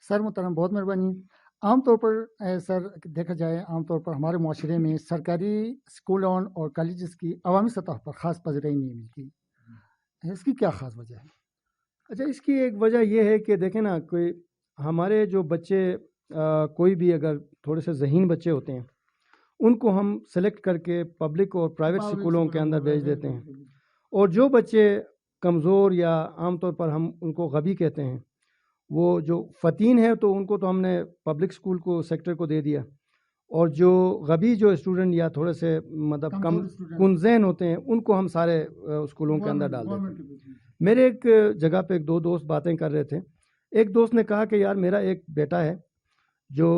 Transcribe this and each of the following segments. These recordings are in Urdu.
سر محترم بہت مہربانی. عام طور پر سر دیکھا جائے عام طور پر ہمارے معاشرے میں سرکاری اسکولوں اور کالجز کی عوامی سطح پر خاص پذیرائی نہیں ملتی. اس کی کیا خاص وجہ ہے؟ اچھا، اس کی ایک وجہ یہ ہے کہ دیکھیں نا، کوئی ہمارے جو بچے کوئی بھی اگر تھوڑے سے ذہین بچے ہوتے ہیں ان کو ہم سلیکٹ کر کے پبلک اور پرائیویٹ اسکولوں کے اندر بھیج دیتے ہیں، اور جو بچے کمزور یا عام طور پر ہم ان کو غبی کہتے ہیں، وہ جو فتین ہے تو ان کو تو ہم نے پبلک اسکول کو سیکٹر کو دے دیا، اور جو غبی جو اسٹوڈنٹ یا تھوڑے سے مطلب کم کن ذہن ہوتے ہیں ان کو ہم سارے اسکولوں کے اندر ڈال دیتے ہیں. میرے ایک جگہ پہ ایک دو دوست باتیں کر رہے تھے. ایک دوست نے کہا کہ یار میرا ایک بیٹا ہے جو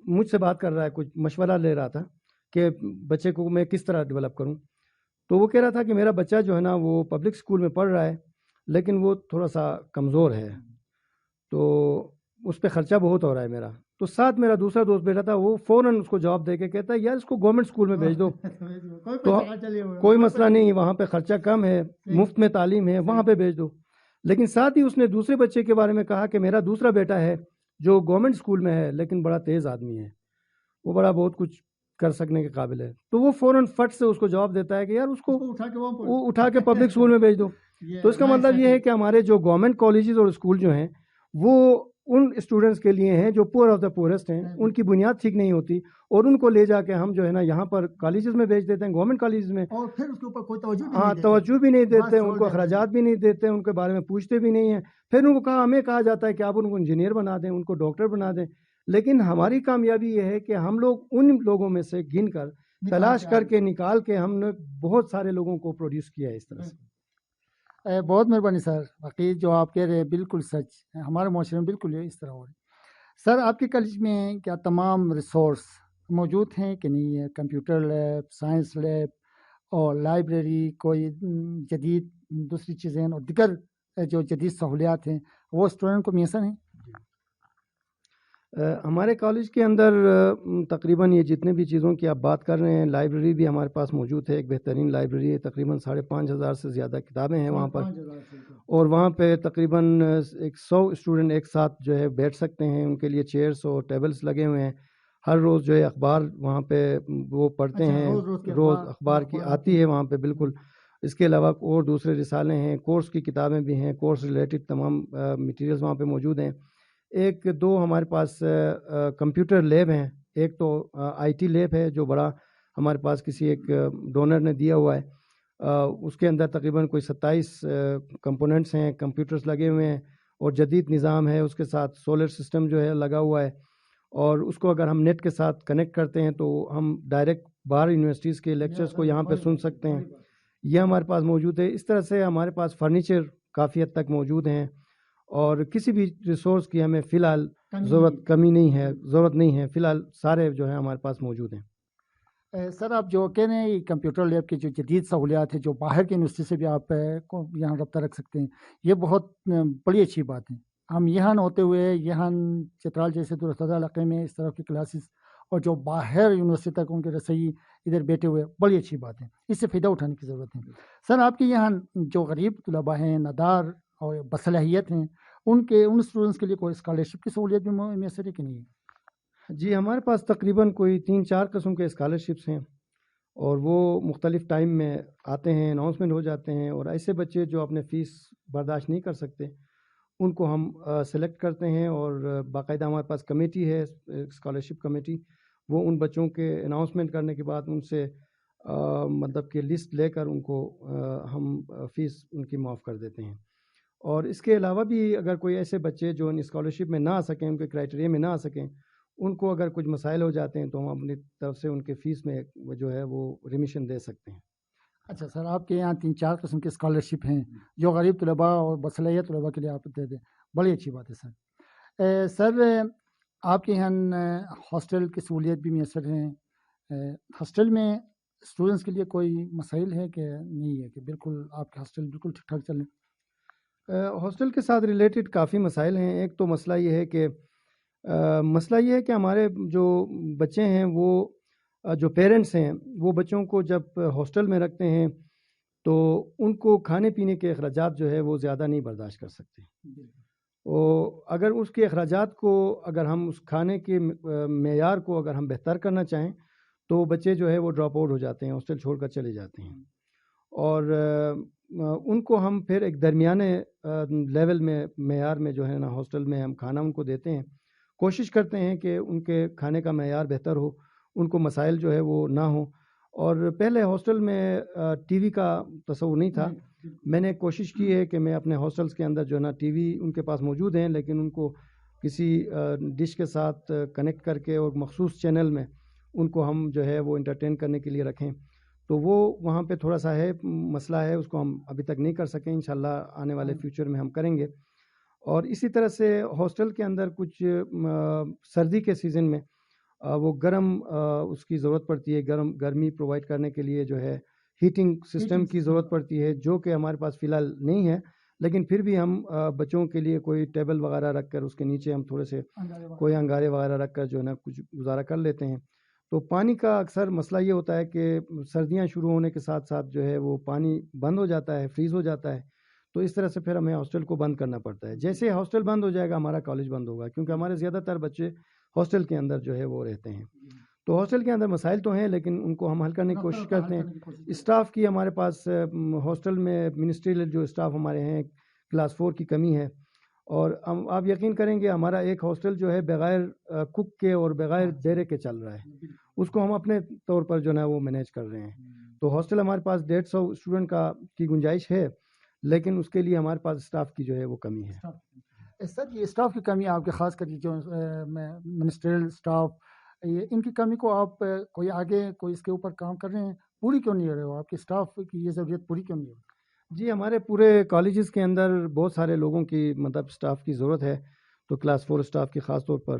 مجھ سے بات کر رہا ہے، کچھ مشورہ لے رہا تھا کہ بچے کو میں کس طرح ڈیولپ کروں. تو وہ کہہ رہا تھا کہ میرا بچہ جو ہے نا وہ پبلک اسکول میں پڑھ رہا ہے لیکن وہ تھوڑا سا کمزور ہے، تو اس پہ خرچہ بہت ہو رہا ہے میرا. تو ساتھ میرا دوسرا دوست بیٹھا تھا، وہ فوراً اس کو جواب دے کے کہتا ہے یار اس کو گورنمنٹ اسکول میں بھیج دو، تو کوئی مسئلہ نہیں، وہاں پہ خرچہ کم ہے، مفت میں تعلیم ہے، وہاں پہ بھیج دو. لیکن ساتھ ہی اس نے دوسرے بچے کے بارے میں کہا کہ میرا دوسرا بیٹا ہے جو گورنمنٹ اسکول میں ہے لیکن بڑا تیز آدمی ہے، وہ بڑا بہت کچھ کر سکنے کے قابل ہے. تو وہ فوراً فٹ سے اس کو جواب دیتا ہے کہ یار اس کو اٹھا کے پبلک اسکول میں بھیج دو. تو اس کا مطلب یہ ہے کہ ہمارے جو گورنمنٹ کالجز اور اسکول جو ہیں وہ ان اسٹوڈنٹس کے لیے ہیں جو پور آف دا پورسٹ ہیں، ان کی بنیاد ٹھیک نہیں ہوتی، اور ان کو لے جا کے ہم جو ہے نا یہاں پر کالجز میں بھیج دیتے ہیں، گورنمنٹ کالجز میں، اور پھر اس کے اوپر کوئی توجہ بھی نہیں دیتے، ان کو اخراجات بھی نہیں دیتے، ان کے بارے میں پوچھتے بھی نہیں ہیں. پھر ان کو ہمیں کہا جاتا ہے کہ آپ ان کو انجینئر بنا دیں، ان کو ڈاکٹر بنا دیں. لیکن ہماری کامیابی یہ ہے کہ ہم لوگ ان لوگوں میں سے گن کر تلاش کر کے نکال کے ہم نے بہت سارے لوگوں کو پروڈیوس کیا ہے اس طرح سے. بہت مہربانی سر. واقعی جو آپ کہہ رہے ہیں بالکل سچ، ہمارے معاشرے میں بالکل اس طرح ہو رہا ہے. سر آپ کے کالج میں کیا تمام ریسورس موجود ہیں کہ نہیں ہے؟ کمپیوٹر لیب، سائنس لیب اور لائبریری، کوئی جدید دوسری چیزیں اور دیگر جو جدید سہولیات ہیں وہ اسٹوڈنٹ کو میسر ہیں؟ ہمارے کالج کے اندر تقریباً یہ جتنے بھی چیزوں کی آپ بات کر رہے ہیں، لائبریری بھی ہمارے پاس موجود ہے، ایک بہترین لائبریری ہے، تقریباً 5,500 سے زیادہ کتابیں ہیں وہاں پر، اور وہاں پہ تقریباً 100 اسٹوڈنٹ ایک ساتھ جو ہے بیٹھ سکتے ہیں. ان کے لیے چیئرس اور ٹیبلز لگے ہوئے ہیں. ہر روز جو ہے اخبار وہاں پہ وہ پڑھتے ہیں، روز اخبار کی آتی ہے وہاں پہ بالکل. اس کے علاوہ اور دوسرے رسالے ہیں، کورس کی کتابیں بھی ہیں، کورس ریلیٹڈ تمام میٹیریلز وہاں پہ موجود ہیں. ایک دو ہمارے پاس کمپیوٹر لیب ہیں، ایک تو آئی ٹی لیب ہے جو بڑا ہمارے پاس کسی ایک ڈونر نے دیا ہوا ہے. اس کے اندر تقریباً کوئی 27 کمپوننٹس ہیں، کمپیوٹرز لگے ہوئے ہیں، اور جدید نظام ہے. اس کے ساتھ سولر سسٹم جو ہے لگا ہوا ہے، اور اس کو اگر ہم نیٹ کے ساتھ کنیکٹ کرتے ہیں تو ہم ڈائریکٹ باہر یونیورسٹیز کے لیکچرز کو یہاں پہ سن سکتے ہیں. یہ ہمارے پاس موجود ہے. اس طرح سے ہمارے پاس فرنیچر کافی حد تک موجود ہیں، اور کسی بھی ریسورس کی ہمیں فی الحال ضرورت نہیں ہے. فی الحال سارے جو ہیں ہمارے پاس موجود ہیں. سر آپ جو کہہ رہے ہیں یہ کمپیوٹر لیب کی جو جدید سہولیات ہیں جو باہر کی یونیورسٹی سے بھی آپ یہاں رابطہ رکھ سکتے ہیں، یہ بہت بڑی اچھی بات ہے. ہم یہاں ہوتے ہوئے یہاں چترال جیسے دور علاقے میں اس طرح کی کلاسز اور جو باہر یونیورسٹی تک ان کے رسائی ادھر بیٹھے ہوئے، بڑی اچھی بات ہے. اس سے فائدہ اٹھانے کی ضرورت ہے. سر آپ کے یہاں جو غریب طلباء ہیں، نادار اور بصلاحیت ہیں، ان اسٹوڈنٹس کے لیے کوئی اسکالرشپ کی سہولیت بھی میسر ہے کہ نہیں؟ جی، ہمارے پاس تقریباً کوئی 3-4 قسم کے اسکالرشپس ہیں، اور وہ مختلف ٹائم میں آتے ہیں، اناؤنسمنٹ ہو جاتے ہیں. اور ایسے بچے جو اپنے فیس برداشت نہیں کر سکتے ان کو ہم سلیکٹ کرتے ہیں، اور باقاعدہ ہمارے پاس کمیٹی ہے، اسکالرشپ کمیٹی، وہ ان بچوں کے اناؤنسمنٹ کرنے کے بعد ان سے مطلب کہ لسٹ لے کر ان کو ہم فیس ان کی معاف کر دیتے ہیں. اور اس کے علاوہ بھی اگر کوئی ایسے بچے جو ان اسکالرشپ میں نہ آ سکیں، ان کے کرائٹیریا میں نہ آ سکیں، ان کو اگر کچھ مسائل ہو جاتے ہیں تو ہم اپنی طرف سے ان کے فیس میں جو ہے وہ ریمیشن دے سکتے ہیں. اچھا سر، آپ کے یہاں 3-4 قسم کے اسکالرشپ ہیں جو غریب طلباء اور بصلاحیت طلباء کے لیے آپ دے دیں، بڑی اچھی بات ہے سر. سر آپ کے یہاں ہاسٹل کی سہولیت بھی میسر ہیں. ہاسٹل میں اسٹوڈنٹس کے لیے کوئی مسائل ہے کہ نہیں ہے کہ بالکل آپ کے ہاسٹل بالکل ٹھیک ٹھاک چلیں؟ ہاسٹل کے ساتھ ریلیٹڈ کافی مسائل ہیں. ایک تو مسئلہ یہ ہے کہ ہمارے جو بچے ہیں وہ جو پیرنٹس ہیں وہ بچوں کو جب ہاسٹل میں رکھتے ہیں تو ان کو کھانے پینے کے اخراجات جو ہے وہ زیادہ نہیں برداشت کر سکتے، اگر اس کے اخراجات کو اگر ہم اس کھانے کے معیار کو اگر ہم بہتر کرنا چاہیں تو بچے جو ہے وہ ڈراپ آؤٹ ہو جاتے ہیں, ہاسٹل چھوڑ کر چلے جاتے ہیں, اور ان کو ہم پھر ایک درمیانے لیول میں معیار میں جو ہے نا ہاسٹل میں ہم کھانا ان کو دیتے ہیں. کوشش کرتے ہیں کہ ان کے کھانے کا معیار بہتر ہو, ان کو مسائل جو ہے وہ نہ ہوں. اور پہلے ہاسٹل میں ٹی وی کا تصور نہیں تھا. میں نے کوشش کی ہے کہ میں اپنے ہاسٹلس کے اندر جو ہے نا ٹی وی ان کے پاس موجود ہیں, لیکن ان کو کسی ڈش کے ساتھ کنیکٹ کر کے اور مخصوص چینل میں ان کو ہم جو ہے وہ انٹرٹین کرنے کے لیے رکھیں. تو وہ وہاں پہ تھوڑا سا ہے مسئلہ ہے, اس کو ہم ابھی تک نہیں کر سکیں, انشاءاللہ آنے والے فیوچر میں ہم کریں گے. اور اسی طرح سے ہاسٹل کے اندر کچھ سردی کے سیزن میں وہ گرم اس کی ضرورت پڑتی ہے, گرمی پرووائڈ کرنے کے لیے جو ہے ہیٹنگ سسٹم کی ضرورت پڑتی ہے, جو کہ ہمارے پاس فی الحال نہیں ہے. لیکن پھر بھی ہم بچوں کے لیے کوئی ٹیبل وغیرہ رکھ کر اس کے نیچے ہم تھوڑے سے کوئی انگارے وغیرہ رکھ کر جو ہے نا کچھ گزارا کر لیتے ہیں. تو پانی کا اکثر مسئلہ یہ ہوتا ہے کہ سردیاں شروع ہونے کے ساتھ ساتھ جو ہے وہ پانی بند ہو جاتا ہے, فریز ہو جاتا ہے. تو اس طرح سے پھر ہمیں ہاسٹل کو بند کرنا پڑتا ہے. جیسے ہاسٹل بند ہو جائے گا ہمارا کالج بند ہوگا, کیونکہ ہمارے زیادہ تر بچے ہاسٹل کے اندر جو ہے وہ رہتے ہیں. تو ہاسٹل کے اندر مسائل تو ہیں, لیکن ان کو ہم حل کرنے کی کوشش کرتے ہیں. اسٹاف کی ہمارے پاس ہاسٹل میں منسٹریل جو اسٹاف ہمارے ہیں کلاس 4 کی کمی ہے. اور آپ یقین کریں گے ہمارا ایک ہاسٹل جو ہے بغیر کک کے اور بغیر ڈیرے کے چل رہا ہے, اس کو ہم اپنے طور پر جو ہے وہ مینیج کر رہے ہیں. تو ہاسٹل ہمارے پاس 150 اسٹوڈنٹ کی گنجائش ہے, لیکن اس کے لیے ہمارے پاس اسٹاف کی جو ہے وہ کمی ہے. سر یہ اسٹاف کی کمی آپ کے خاص کر جو منسٹریل اسٹاف, ان کی کمی کو آپ کوئی آگے کوئی اس کے اوپر کام کر رہے ہیں, پوری کیوں نہیں ہو رہے ہو, آپ کے اسٹاف کی یہ ضرورت پوری کیوں نہیں ہو رہی؟ جی ہمارے پورے کالجز کے اندر بہت سارے لوگوں کی مطلب اسٹاف کی ضرورت ہے. تو کلاس 4 اسٹاف کی خاص طور پر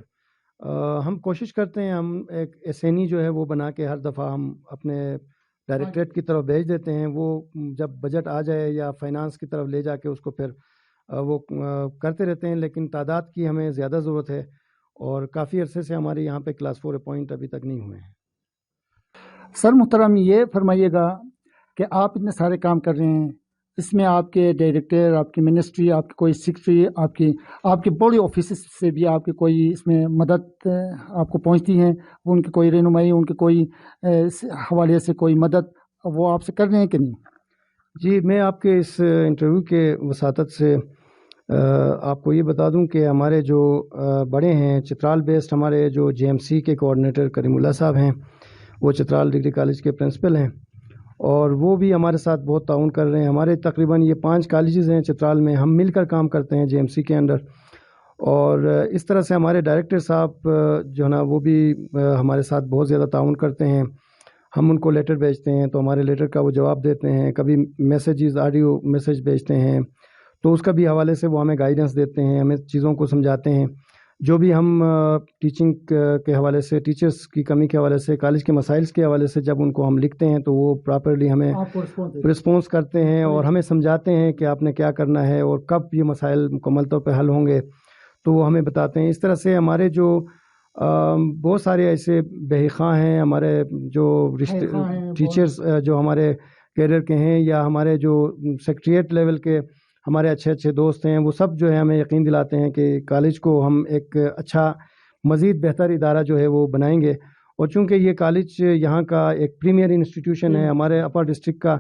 ہم کوشش کرتے ہیں, ہم ایک SNE جو ہے وہ بنا کے ہر دفعہ ہم اپنے ڈائریکٹریٹ کی طرف بھیج دیتے ہیں. وہ جب بجٹ آ جائے یا فائنانس کی طرف لے جا کے اس کو پھر وہ کرتے رہتے ہیں, لیکن تعداد کی ہمیں زیادہ ضرورت ہے, اور کافی عرصے سے ہمارے یہاں پہ کلاس 4 اپوائنٹ ابھی تک نہیں ہوئے ہیں. سر محترم یہ فرمائیے گا کہ آپ اتنے سارے کام کر رہے ہیں, اس میں آپ کے ڈائریکٹر, آپ کی منسٹری, آپ کی کوئی سیکرٹری, آپ کے باڈی آفیسز سے بھی آپ کی کوئی اس میں مدد آپ کو پہنچتی ہیں, ان کی کوئی رہنمائی, ان کے کوئی حوالے سے کوئی مدد وہ آپ سے کر رہے ہیں کہ نہیں؟ جی میں آپ کے اس انٹرویو کے وساطت سے آپ کو یہ بتا دوں کہ ہمارے جو بڑے ہیں چترال بیسڈ, ہمارے جو JMC کے کوآرڈینیٹر کریم اللہ صاحب ہیں, وہ چترال ڈگری کالج کے پرنسپل ہیں, اور وہ بھی ہمارے ساتھ بہت تعاون کر رہے ہیں. ہمارے تقریباً یہ 5 کالجز ہیں چترال میں, ہم مل کر کام کرتے ہیں JMC کے انڈر. اور اس طرح سے ہمارے ڈائریکٹر صاحب جو ہے نا وہ بھی ہمارے ساتھ بہت زیادہ تعاون کرتے ہیں. ہم ان کو لیٹر بھیجتے ہیں تو ہمارے لیٹر کا وہ جواب دیتے ہیں, کبھی میسیجز آڈیو میسیج بھیجتے ہیں تو اس کا بھی حوالے سے وہ ہمیں گائیڈنس دیتے ہیں, ہمیں چیزوں کو سمجھاتے ہیں. جو بھی ہم ٹیچنگ کے حوالے سے, ٹیچرز کی کمی کے حوالے سے, کالج کے مسائل کے حوالے سے جب ان کو ہم لکھتے ہیں تو وہ پراپرلی ہمیں رسپانس کرتے ہیں اور ہمیں سمجھاتے ہیں کہ آپ نے کیا کرنا ہے اور کب یہ مسائل مکمل طور پہ حل ہوں گے, تو وہ ہمیں بتاتے ہیں. اس طرح سے ہمارے جو بہت سارے ایسے بہی خواہ ہیں, ہمارے جو ٹیچرز جو ہمارے کیریئر کے ہیں, یا ہمارے جو سیکریٹریٹ لیول کے ہمارے اچھے دوست ہیں, وہ سب جو ہے ہمیں یقین دلاتے ہیں کہ کالج کو ہم ایک اچھا مزید بہتر ادارہ جو ہے وہ بنائیں گے. اور چونکہ یہ کالج یہاں کا ایک پریمیئر انسٹیٹیوشن ہے, ہمارے اپر ڈسٹرکٹ کا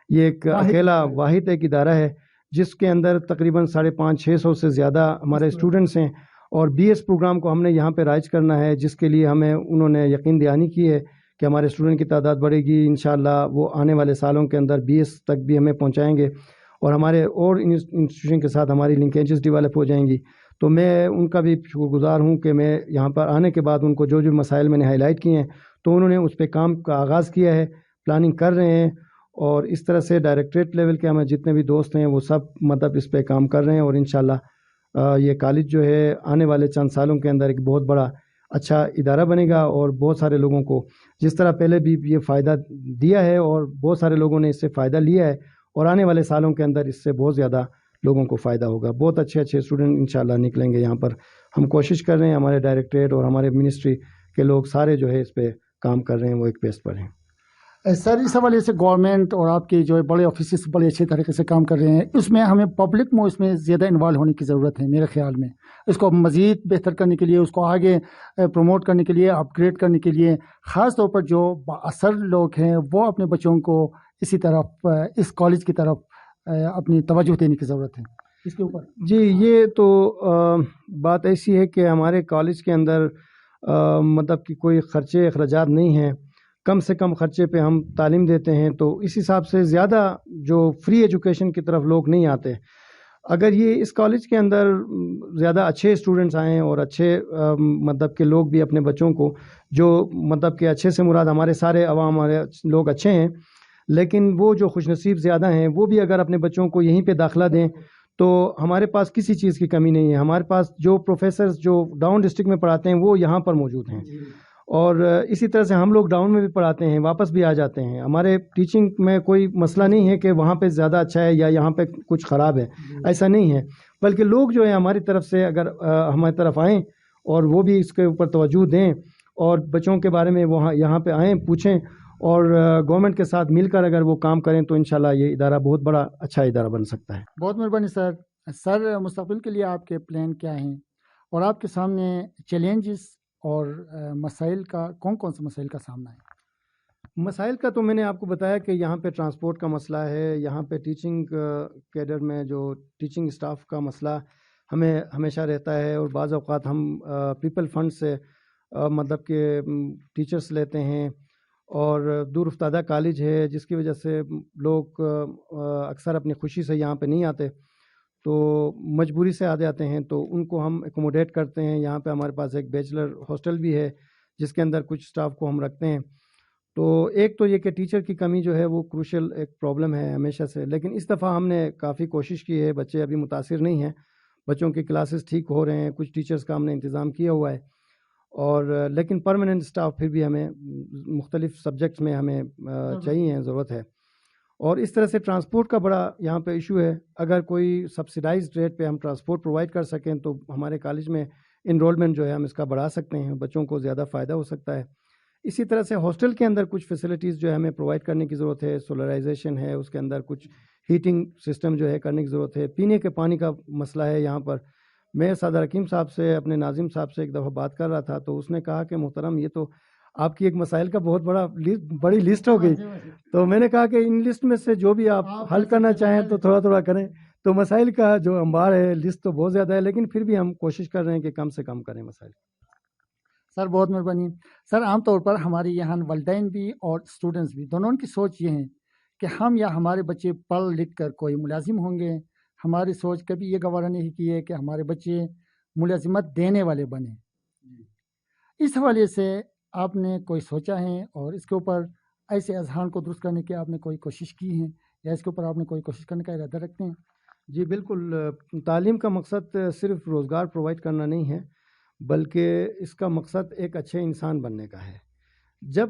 یہ ایک اکیلا واحد ایک ادارہ ہے جس کے اندر تقریباً 550-600 سے زیادہ ہمارے اسٹوڈنٹس ہیں, اور BS پروگرام کو ہم نے یہاں پہ رائج کرنا ہے, جس کے لیے ہمیں انہوں نے یقین دہانی کی ہے کہ ہمارے اسٹوڈنٹ کی تعداد بڑھے گی. انشاءاللہ وہ آنے والے سالوں کے اندر BS تک بھی ہمیں پہنچائیں گے, اور ہمارے اور انسٹیٹیوشن کے ساتھ ہماری لنکیجز ڈیولپ ہو جائیں گی. تو میں ان کا بھی شکر گزار ہوں کہ میں یہاں پر آنے کے بعد ان کو جو مسائل میں نے ہائی لائٹ کیے ہیں تو انہوں نے اس پہ کام کا آغاز کیا ہے, پلاننگ کر رہے ہیں. اور اس طرح سے ڈائریکٹریٹ لیول کے ہمیں جتنے بھی دوست ہیں وہ سب مطلب اس پہ کام کر رہے ہیں, اور انشاءاللہ یہ کالج جو ہے آنے والے چند سالوں کے اندر ایک بہت بڑا اچھا ادارہ بنے گا, اور بہت سارے لوگوں کو جس طرح پہلے بھی یہ فائدہ دیا ہے اور بہت سارے لوگوں نے اس سے فائدہ لیا ہے, اور آنے والے سالوں کے اندر اس سے بہت زیادہ لوگوں کو فائدہ ہوگا. بہت اچھے اسٹوڈنٹ انشاءاللہ نکلیں گے یہاں پر. ہم کوشش کر رہے ہیں, ہمارے ڈائریکٹریٹ اور ہمارے منسٹری کے لوگ سارے جو ہے اس پہ کام کر رہے ہیں, وہ ایک پیس پر ہیں. سر اس حوالے سے گورنمنٹ اور آپ کے جو ہے بڑے آفیسز بڑے اچھے طریقے سے کام کر رہے ہیں. اس میں ہمیں پبلک میں اس میں زیادہ انوالو ہونے کی ضرورت ہے میرے خیال میں. اس کو مزید بہتر کرنے کے لیے, اس کو آگے پروموٹ کرنے کے لیے, اپ گریڈ کرنے کے لیے, خاص طور پر جو بااثر لوگ ہیں وہ اپنے بچوں کو اسی طرف اس کالج کی طرف اپنی توجہ دینے کی ضرورت ہے. اس کے اوپر جی یہ تو بات ایسی ہے کہ ہمارے کالج کے اندر مطلب کہ کوئی خرچے اخراجات نہیں ہیں, کم سے کم خرچے پہ ہم تعلیم دیتے ہیں, تو اس حساب سے زیادہ جو فری ایجوکیشن کی طرف لوگ نہیں آتے. اگر یہ اس کالج کے اندر زیادہ اچھے اسٹوڈنٹس آئیں اور اچھے مطلب کہ لوگ بھی اپنے بچوں کو, جو مطلب کہ اچھے سے مراد ہمارے سارے عوام ہمارے لوگ اچھے ہیں, لیکن وہ جو خوش نصیب زیادہ ہیں وہ بھی اگر اپنے بچوں کو یہیں پہ داخلہ دیں تو ہمارے پاس کسی چیز کی کمی نہیں ہے. ہمارے پاس جو پروفیسرز جو ڈاؤن ڈسٹرکٹ میں پڑھاتے ہیں وہ یہاں پر موجود ہیں, اور اسی طرح سے ہم لوگ ڈاؤن میں بھی پڑھاتے ہیں, واپس بھی آ جاتے ہیں. ہمارے ٹیچنگ میں کوئی مسئلہ نہیں ہے کہ وہاں پہ زیادہ اچھا ہے یا یہاں پہ کچھ خراب ہے, ایسا نہیں ہے. بلکہ لوگ جو ہیں ہماری طرف سے اگر ہماری طرف آئیں اور وہ بھی اس کے اوپر توجہ دیں اور بچوں کے بارے میں وہاں یہاں پہ آئیں, پوچھیں, اور گورنمنٹ کے ساتھ مل کر اگر وہ کام کریں تو انشاءاللہ یہ ادارہ بہت بڑا اچھا ادارہ بن سکتا ہے. بہت مہربانی سر. سر مستقبل کے لیے آپ کے پلان کیا ہیں, اور آپ کے سامنے چیلنجز اور مسائل کا کون سے مسائل کا سامنا ہے؟ مسائل کا تو میں نے آپ کو بتایا کہ یہاں پہ ٹرانسپورٹ کا مسئلہ ہے, یہاں پہ ٹیچنگ کیڈر میں جو ٹیچنگ اسٹاف کا مسئلہ ہمیں ہمیشہ رہتا ہے, اور بعض اوقات ہم پیپل فنڈ سے مطلب کہ ٹیچرس لیتے ہیں, اور دور افتادہ کالج ہے جس کی وجہ سے لوگ اکثر اپنی خوشی سے یہاں پہ نہیں آتے, تو مجبوری سے آ جاتے ہیں, تو ان کو ہم ایکوموڈیٹ کرتے ہیں. یہاں پہ ہمارے پاس ایک بیچلر ہاسٹل بھی ہے جس کے اندر کچھ اسٹاف کو ہم رکھتے ہیں. تو ایک تو یہ کہ ٹیچر کی کمی جو ہے وہ کروشل ایک پرابلم ہے ہمیشہ سے, لیکن اس دفعہ ہم نے کافی کوشش کی ہے. بچے ابھی متاثر نہیں ہیں, بچوں کی کلاسز ٹھیک ہو رہے ہیں, کچھ ٹیچرز کا ہم نے انتظام کیا ہوا ہے, اور لیکن پرماننٹ اسٹاف پھر بھی ہمیں مختلف سبجیکٹس میں ہمیں چاہیے, ضرورت ہے. اور اس طرح سے ٹرانسپورٹ کا بڑا یہاں پہ ایشو ہے. اگر کوئی سبسیڈائزڈ ریٹ پہ ہم ٹرانسپورٹ پرووائڈ کر سکیں تو ہمارے کالج میں انرولمنٹ جو ہے ہم اس کا بڑھا سکتے ہیں, بچوں کو زیادہ فائدہ ہو سکتا ہے. اسی طرح سے ہاسٹل کے اندر کچھ فیسلٹیز جو ہے ہمیں پرووائڈ کرنے کی ضرورت ہے. سولرائزیشن ہے, اس کے اندر کچھ ہیٹنگ سسٹم جو ہے کرنے کی ضرورت ہے. پینے کے پانی کا مسئلہ ہے یہاں پر. میں صادر حکیم صاحب سے, اپنے ناظم صاحب سے ایک دفعہ بات کر رہا تھا, تو اس نے کہا کہ محترم یہ تو آپ کی ایک مسائل کا بہت بڑی لسٹ ہو گئی. تو میں نے کہا کہ ان لسٹ میں سے جو بھی آپ حل کرنا چاہیں تو تھوڑا کریں. تو مسائل کا جو انبار ہے, لسٹ تو بہت زیادہ ہے, لیکن پھر بھی ہم کوشش کر رہے ہیں کہ کم سے کم کریں مسائل. سر بہت مہربانی. سر عام طور پر ہمارے یہاں والدین بھی اور اسٹوڈنٹس بھی دونوں کی سوچ یہ ہے کہ ہم یا ہمارے بچے پڑھ لکھ کر کوئی ملازم ہوں گے. ہماری سوچ کبھی یہ گوارا نہیں کی ہے کہ ہمارے بچے ملازمت دینے والے بنے. اس حوالے سے آپ نے کوئی سوچا ہے, اور اس کے اوپر ایسے اذہان کو درست کرنے کی آپ نے کوئی کوشش کی ہے, یا اس کے اوپر آپ نے کوئی کوشش کرنے کا ارادہ رکھتے ہیں؟ جی بالکل. تعلیم کا مقصد صرف روزگار پرووائڈ کرنا نہیں ہے, بلکہ اس کا مقصد ایک اچھے انسان بننے کا ہے. جب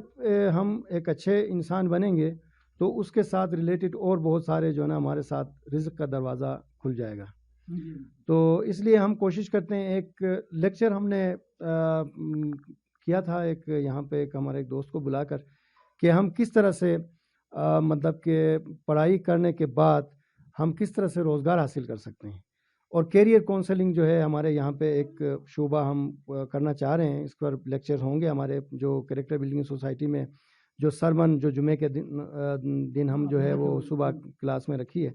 ہم ایک اچھے انسان بنیں گے تو اس کے ساتھ ریلیٹڈ اور بہت سارے جو ہے نا ہمارے ساتھ رزق کا دروازہ کھل جائے گا. تو اس لیے ہم کوشش کرتے ہیں. ایک لیکچر ہم نے کیا تھا ایک یہاں پہ ہمارے ایک دوست کو بلا کر, کہ ہم کس طرح سے مطلب کہ پڑھائی کرنے کے بعد ہم کس طرح سے روزگار حاصل کر سکتے ہیں. اور کیریئر کونسلنگ جو ہے ہمارے یہاں پہ ایک شعبہ ہم کرنا چاہ رہے ہیں. اس پر لیکچر ہوں گے ہمارے جو کریکٹر بلڈنگ سوسائٹی میں, جو سرمن جو جمعے کے دن ہم جو ہے وہ صبح کلاس میں رکھی ہے,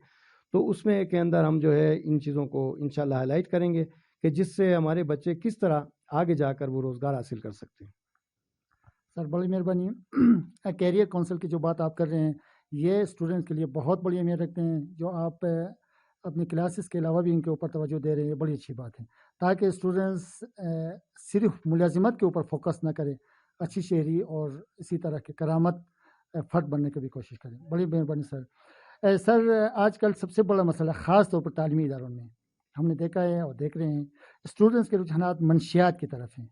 تو اس میں کے اندر ہم جو ہے ان چیزوں کو انشاءاللہ ہائی لائٹ کریں گے کہ جس سے ہمارے بچے کس طرح آگے جا کر وہ روزگار حاصل کر سکتے ہیں. سر بڑی مہربانی. کیریئر کونسل کی جو بات آپ کر رہے ہیں یہ اسٹوڈنٹس کے لیے بہت بڑی اہمیت رکھتے ہیں. جو آپ اپنی کلاسز کے علاوہ بھی ان کے اوپر توجہ دے رہے ہیں, بڑی اچھی بات ہے, تاکہ اسٹوڈنٹس صرف ملازمت کے اوپر فوکس نہ کریں, اچھی شہری اور اسی طرح کے کرامت فرد بننے کی بھی کوشش کریں. بڑی مہربانی سر. سر آج کل سب سے بڑا مسئلہ خاص طور پر تعلیمی اداروں میں ہم نے دیکھا ہے اور دیکھ رہے ہیں, اسٹوڈنٹس کے رجحانات منشیات کی طرف ہیں.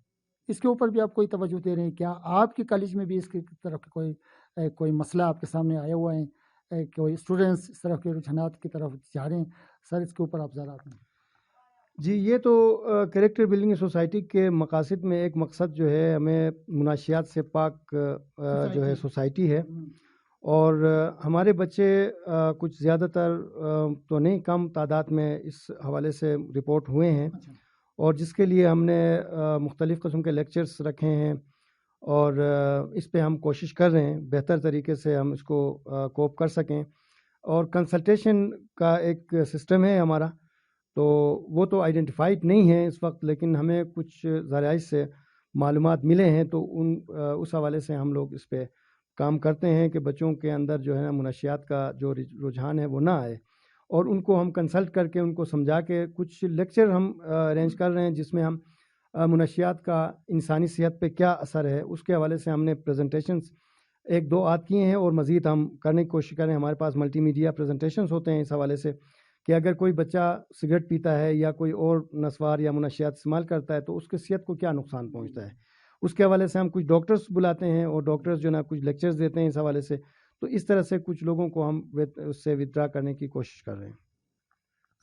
اس کے اوپر بھی آپ کوئی توجہ دے رہے ہیں؟ کیا آپ کے کالج میں بھی اس کی طرف کوئی مسئلہ آپ کے سامنے آیا ہوا ہے, کوئی اسٹوڈنٹس اس طرح کے رجحانات کی طرف جا رہے ہیں؟ سر اس کے اوپر آپ ذرا جی یہ تو کریکٹر بلڈنگ سوسائٹی کے مقاصد میں ایک مقصد جو ہے ہمیں مناشیات سے پاک جو ہے سوسائٹی ہے, اور ہمارے بچے کچھ زیادہ تر تو نہیں، کم تعداد میں اس حوالے سے رپورٹ ہوئے ہیں، اور جس کے لیے ہم نے مختلف قسم کے لیکچرز رکھے ہیں، اور اس پہ ہم کوشش کر رہے ہیں بہتر طریقے سے ہم اس کو کوپ کر سکیں. اور کنسلٹیشن کا ایک سسٹم ہے ہمارا، تو وہ تو آئیڈینٹیفائڈ نہیں ہے اس وقت، لیکن ہمیں کچھ ذرائع سے معلومات ملے ہیں، تو اس حوالے سے ہم لوگ اس پہ کام کرتے ہیں کہ بچوں کے اندر جو ہے نا منشیات کا جو رجحان ہے وہ نہ آئے، اور ان کو ہم کنسلٹ کر کے ان کو سمجھا کے کچھ لیکچر ہم ارینج کر رہے ہیں جس میں ہم منشیات کا انسانی صحت پہ کیا اثر ہے اس کے حوالے سے ہم نے پریزنٹیشنز 1-2 کیے ہیں، اور مزید ہم کرنے کی کوشش کریں. ہمارے پاس ملٹی میڈیا پریزنٹیشنز ہوتے ہیں اس حوالے سے کہ اگر کوئی بچہ سگریٹ پیتا ہے یا کوئی اور نسوار یا منشیات استعمال کرتا ہے تو اس کے صحت کو کیا نقصان پہنچتا ہے. اس کے حوالے سے ہم کچھ ڈاکٹرز بلاتے ہیں، اور ڈاکٹرز جو نا کچھ لیکچرز دیتے ہیں اس حوالے سے. تو اس طرح سے کچھ لوگوں کو ہم اس سے ودرا کرنے کی کوشش کر رہے ہیں.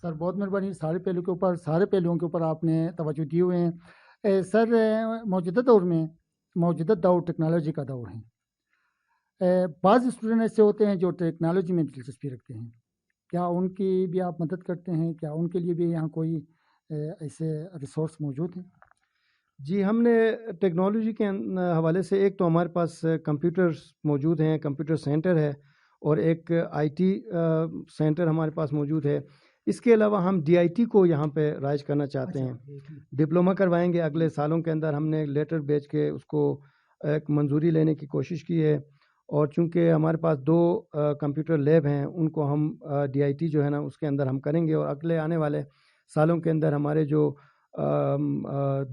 سر بہت مہربانی، سارے پہلوؤں کے اوپر آپ نے توجہ دیے ہوئے ہیں. سر موجودہ دور ٹیکنالوجی کا دور ہے. بعض اسٹوڈنٹ ایسے ہوتے ہیں جو ٹیکنالوجی میں دلچسپی رکھتے ہیں، کیا ان کی بھی آپ مدد کرتے ہیں؟ کیا ان کے لیے بھی یہاں کوئی ایسے ریسورس موجود ہیں؟ جی، ہم نے ٹیکنالوجی کے حوالے سے ایک تو ہمارے پاس کمپیوٹرز موجود ہیں، کمپیوٹر سینٹر ہے، اور ایک آئی ٹی سینٹر ہمارے پاس موجود ہے. اس کے علاوہ ہم ڈی آئی ٹی کو یہاں پہ رائج کرنا چاہتے ہیں. ڈپلومہ کروائیں گے اگلے سالوں کے اندر. ہم نے لیٹر بھیج کے اس کو ایک منظوری لینے کی کوشش کی ہے، اور چونکہ ہمارے پاس 2 کمپیوٹر لیب ہیں، ان کو ہم ڈی آئی ٹی جو ہے نا اس کے اندر ہم کریں گے. اور اگلے آنے والے سالوں کے اندر ہمارے جو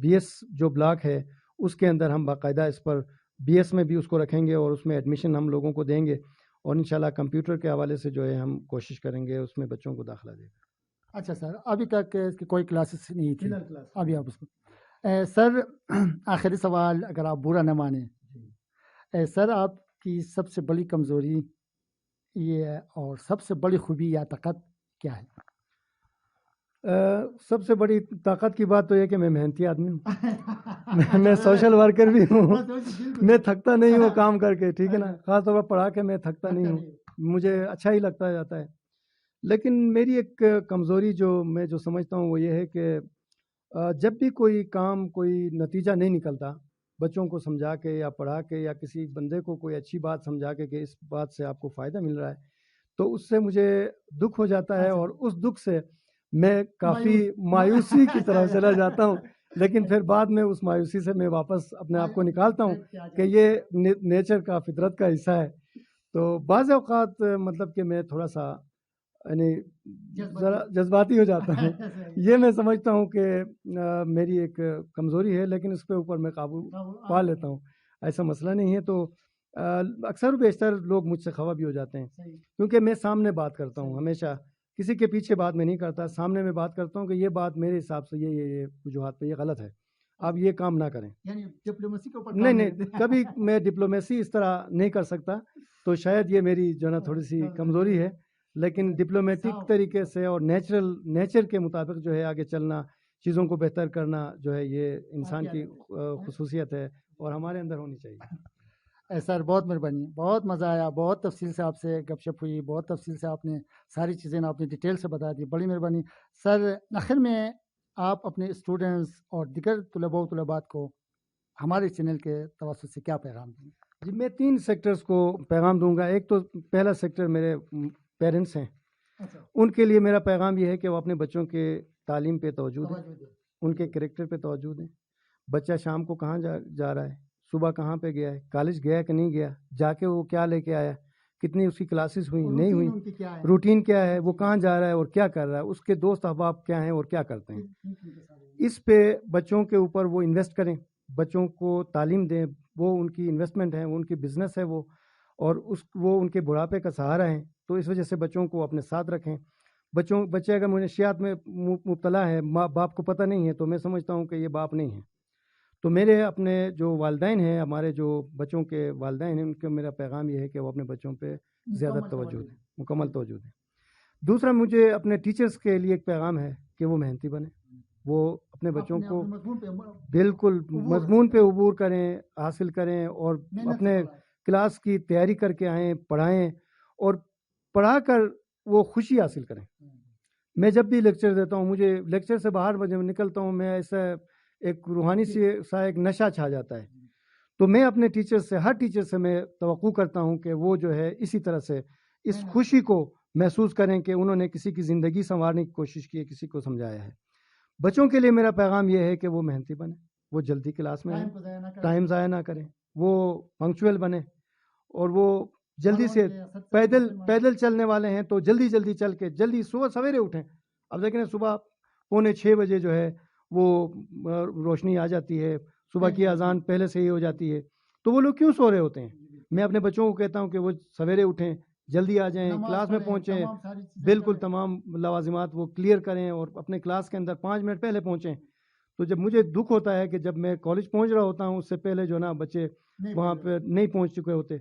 بی ایس جو بلاک ہے اس کے اندر ہم باقاعدہ اس پر بی ایس میں بھی اس کو رکھیں گے، اور اس میں ایڈمیشن ہم لوگوں کو دیں گے، اور انشاءاللہ کمپیوٹر کے حوالے سے جو ہے ہم کوشش کریں گے اس میں بچوں کو داخلہ دے گا. اچھا سر، ابھی تک اس کی کوئی کلاسز نہیں تھی ابھی آپ اس کو. سر آخری سوال، اگر آپ برا نہ مانیں، سر آپ کی سب سے بڑی کمزوری یہ ہے اور سب سے بڑی خوبی یا طاقت کیا ہے؟ سب سے بڑی طاقت کی بات تو یہ کہ میں محنتی آدمی ہوں. میں سوشل ورکر بھی ہوں. میں تھکتا نہیں ہوں کام کر کے، ٹھیک ہے نا. خاص طور پر پڑھا کے میں تھکتا نہیں ہوں، مجھے اچھا ہی لگتا جاتا ہے. لیکن میری ایک کمزوری جو میں سمجھتا ہوں وہ یہ ہے کہ جب بھی کوئی کام، کوئی نتیجہ نہیں نکلتا بچوں کو سمجھا کے یا پڑھا کے، یا کسی بندے کو کوئی اچھی بات سمجھا کے کہ اس بات سے آپ کو فائدہ مل رہا ہے، تو اس سے مجھے دکھ ہو جاتا ہے، اور اس دکھ سے میں کافی مایوسی کی طرف چلا جاتا ہوں. لیکن پھر بعد میں اس مایوسی سے میں واپس اپنے آپ کو نکالتا ہوں کہ یہ نیچر کا، فطرت کا حصہ ہے. تو بعض اوقات مطلب کہ میں تھوڑا سا یعنی ذرا جذباتی ہو جاتا ہوں. یہ میں سمجھتا ہوں کہ میری ایک کمزوری ہے، لیکن اس پہ اوپر میں قابو پا لیتا ہوں، ایسا مسئلہ نہیں ہے. تو اکثر و بیشتر لوگ مجھ سے خفا بھی ہو جاتے ہیں، کیونکہ میں سامنے بات کرتا ہوں ہمیشہ، کسی کے پیچھے بات میں نہیں کرتا. سامنے میں بات کرتا ہوں کہ یہ بات میرے حساب سے یہ وجوہات پہ یہ غلط ہے، آپ یہ کام نہ کریں. نہیں، کبھی میں ڈپلومیسی اس طرح نہیں کر سکتا، تو شاید یہ میری جو نا تھوڑی سی کمزوری ہے. لیکن ڈپلومیٹک طریقے سے اور نیچر کے مطابق جو ہے آگے چلنا، چیزوں کو بہتر کرنا جو ہے، یہ انسان کی خصوصیت ہے اور ہمارے اندر ہونی چاہیے. سر بہت مہربانی، بہت مزہ آیا، بہت تفصیل سے آپ سے گپ شپ ہوئی، بہت تفصیل سے آپ نے ساری چیزیں آپ نے ڈیٹیل سے بتا دی، بڑی مہربانی. سر آخر میں آپ اپنے اسٹوڈنٹس اور دیگر طلباء و طلبات کو ہمارے چینل کے توسط سے کیا پیغام دیں؟ جی، میں 3 سیکٹرز کو پیغام دوں گا. ایک تو پہلا سیکٹر میرے پیرنٹس ہیں. ان کے لیے میرا پیغام یہ ہے کہ وہ اپنے بچوں کے تعلیم پہ توجہ دیں، ان کے کریکٹر پہ توجہ دیں. بچہ شام کو کہاں جا رہا ہے، صبح کہاں پہ گیا ہے، کالج گیا کہ نہیں گیا، جا کے وہ کیا لے کے آیا، کتنی اس کی کلاسز ہوئی نہیں ہوئی، روٹین کیا ہے، وہ کہاں جا رہا ہے اور کیا کر رہا ہے، اس کے دوست احباب کیا ہیں اور کیا کرتے ہیں. اس پہ بچوں کے اوپر وہ انویسٹ کریں، بچوں کو تعلیم دیں. وہ ان کی انویسٹمنٹ ہے، وہ ان کی بزنس ہے، اور وہ ان کے بڑھاپے کا سہارا ہیں. تو اس وجہ سے بچوں کو اپنے ساتھ رکھیں. بچے اگر منشیات میں مبتلا ہے، ماں باپ کو پتہ نہیں ہے، تو میں سمجھتا ہوں کہ یہ باپ نہیں ہے. تو میرے اپنے جو والدین ہیں، ہمارے جو بچوں کے والدین ہیں، ان کا میرا پیغام یہ ہے کہ وہ اپنے بچوں پہ زیادہ توجہ دیں، مکمل توجہ دیں. دوسرا، مجھے اپنے ٹیچرز کے لیے ایک پیغام ہے کہ وہ محنتی بنیں. وہ اپنے بچوں کو بالکل مضمون پہ عبور کریں، حاصل کریں، اور اپنے کلاس کی تیاری کر کے آئیں، پڑھائیں اور پڑھا کر وہ خوشی حاصل کریں. میں جب بھی لیکچر دیتا ہوں، مجھے لیکچر سے باہر جب نکلتا ہوں میں ایسا ایک روحانی سا ایک نشہ چھا جاتا ہے. تو میں اپنے ٹیچر سے، ہر ٹیچر سے میں توقع کرتا ہوں کہ وہ جو ہے اسی طرح سے اس خوشی کو محسوس کریں کہ انہوں نے کسی کی زندگی سنوارنے کی کوشش کی ہے، کسی کو سمجھایا ہے. بچوں کے لیے میرا پیغام یہ ہے کہ وہ محنتی بنیں، وہ جلدی کلاس میں آئیں، ٹائم ضائع نہ کریں، وہ پنکچوئل بنیں، اور وہ جلدی سے پیدل چلنے والے ہیں تو جلدی جلدی چل کے جلدی صبح سویرے اٹھیں. اب دیکھیں صبح 5:45 بجے جو ہے وہ روشنی آ جاتی ہے، صبح کی اذان پہلے سے ہی ہو جاتی ہے. تو وہ لوگ کیوں سو رہے ہوتے ہیں؟ میں اپنے بچوں کو کہتا ہوں کہ وہ سویرے اٹھیں، جلدی آ جائیں، کلاس میں پہنچیں، بالکل تمام لوازمات وہ کلیئر کریں اور اپنے کلاس کے اندر 5 منٹ پہلے پہنچیں. تو جب مجھے دکھ ہوتا ہے کہ جب میں کالج پہنچ رہا ہوتا ہوں اس سے پہلے جو نا بچے وہاں پہ نہیں پہنچ چکے ہوتے.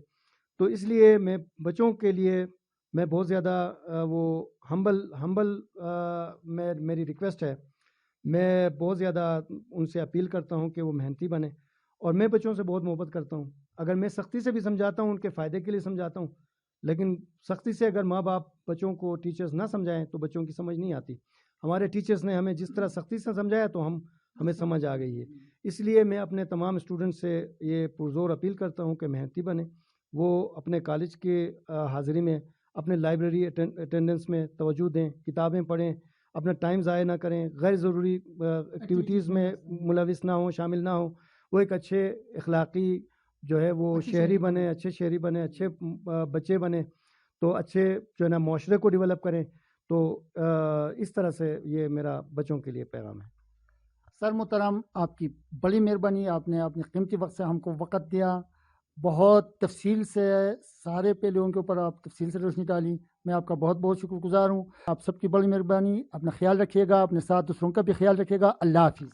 تو اس لیے میں بچوں کے لیے میں بہت زیادہ وہ ہمبل میری ریکویسٹ ہے، میں بہت زیادہ ان سے اپیل کرتا ہوں کہ وہ محنتی بنیں. اور میں بچوں سے بہت محبت کرتا ہوں. اگر میں سختی سے بھی سمجھاتا ہوں ان کے فائدے کے لیے سمجھاتا ہوں، لیکن سختی سے اگر ماں باپ بچوں کو ٹیچرز نہ سمجھائیں تو بچوں کی سمجھ نہیں آتی. ہمارے ٹیچرز نے ہمیں جس طرح سختی سے سمجھایا تو ہمیں سمجھ آ گئی ہے. اس لیے میں اپنے تمام اسٹوڈنٹ سے یہ پرزور اپیل کرتا ہوں کہ محنتی بنیں، وہ اپنے کالج کے حاضری میں، اپنے لائبریری اٹینڈنس میں توجہ دیں، کتابیں پڑھیں، اپنا ٹائم ضائع نہ کریں، غیر ضروری ایکٹیویٹیز میں ملوث نہ ہوں، شامل نہ ہوں. وہ ایک اچھے اخلاقی جو ہے وہ شہری بنے، اچھے شہری بنے، اچھے بچے بنے، تو اچھے جو ہے نا معاشرے کو ڈیولپ کریں. تو اس طرح سے یہ میرا بچوں کے لیے پیغام ہے. سر محترم، آپ کی بڑی مہربانی، آپ نے اپنے قیمتی وقت سے ہم کو وقت دیا، بہت تفصیل سے سارے پہلوؤں کے اوپر آپ تفصیل سے روشنی ڈالی. میں آپ کا بہت بہت شکر گزار ہوں. آپ سب کی بڑی مہربانی. اپنا خیال رکھیے گا، اپنے ساتھ دوسروں کا بھی خیال رکھیے گا. اللہ حافظ.